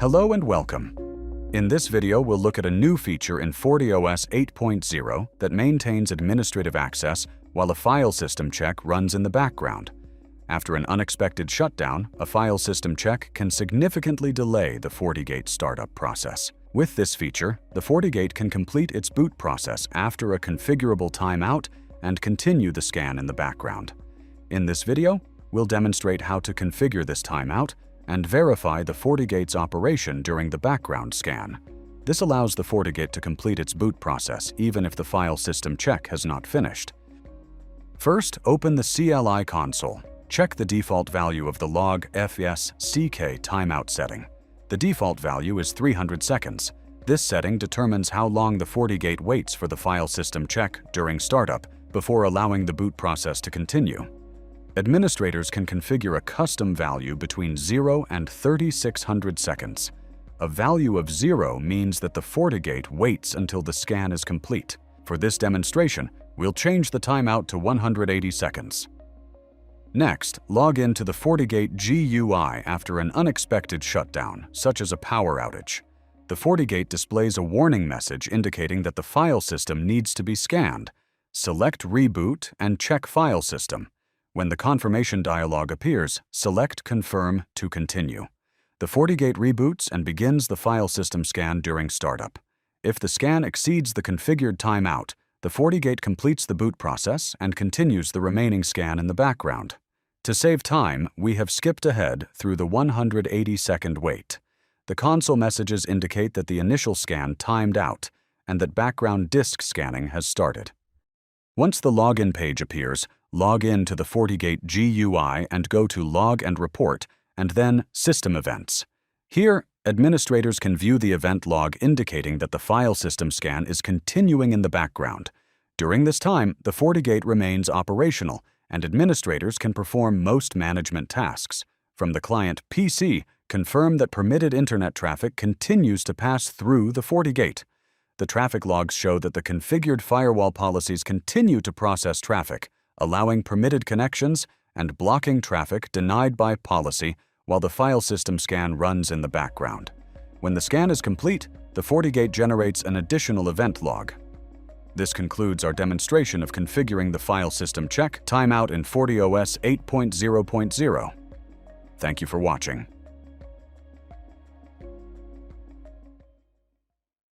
Hello and welcome. In this video, we'll look at a new feature in FortiOS 8.0 that maintains administrative access while a file system check runs in the background. After an unexpected shutdown, a file system check can significantly delay the FortiGate startup process. With this feature, the FortiGate can complete its boot process after a configurable timeout and continue the scan in the background. In this video, we'll demonstrate how to configure this timeout and verify the FortiGate's operation during the background scan. This allows the FortiGate to complete its boot process even if the file system check has not finished. First, open the CLI console. Check the default value of the log fsck timeout setting. The default value is 300 seconds. This setting determines how long the FortiGate waits for the file system check during startup before allowing the boot process to continue. Administrators can configure a custom value between 0 and 3600 seconds. A value of 0 means that the FortiGate waits until the scan is complete. For this demonstration, we'll change the timeout to 180 seconds. Next, log in to the FortiGate GUI after an unexpected shutdown, such as a power outage. The FortiGate displays a warning message indicating that the file system needs to be scanned. Select Reboot and check File System. When the confirmation dialog appears, select Confirm to continue. The FortiGate reboots and begins the file system scan during startup. If the scan exceeds the configured timeout, the FortiGate completes the boot process and continues the remaining scan in the background. To save time, we have skipped ahead through the 180-second wait. The console messages indicate that the initial scan timed out and that background disk scanning has started. Once the login page appears, log in to the FortiGate GUI and go to Log and Report, and then System Events. Here, administrators can view the event log indicating that the file system scan is continuing in the background. During this time, the FortiGate remains operational, and administrators can perform most management tasks. From the client PC, confirm that permitted internet traffic continues to pass through the FortiGate. The traffic logs show that the configured firewall policies continue to process traffic, allowing permitted connections and blocking traffic denied by policy while the file system scan runs in the background. When the scan is complete, the FortiGate generates an additional event log. This concludes our demonstration of configuring the file system check timeout in FortiOS 8.0.0. Thank you for watching.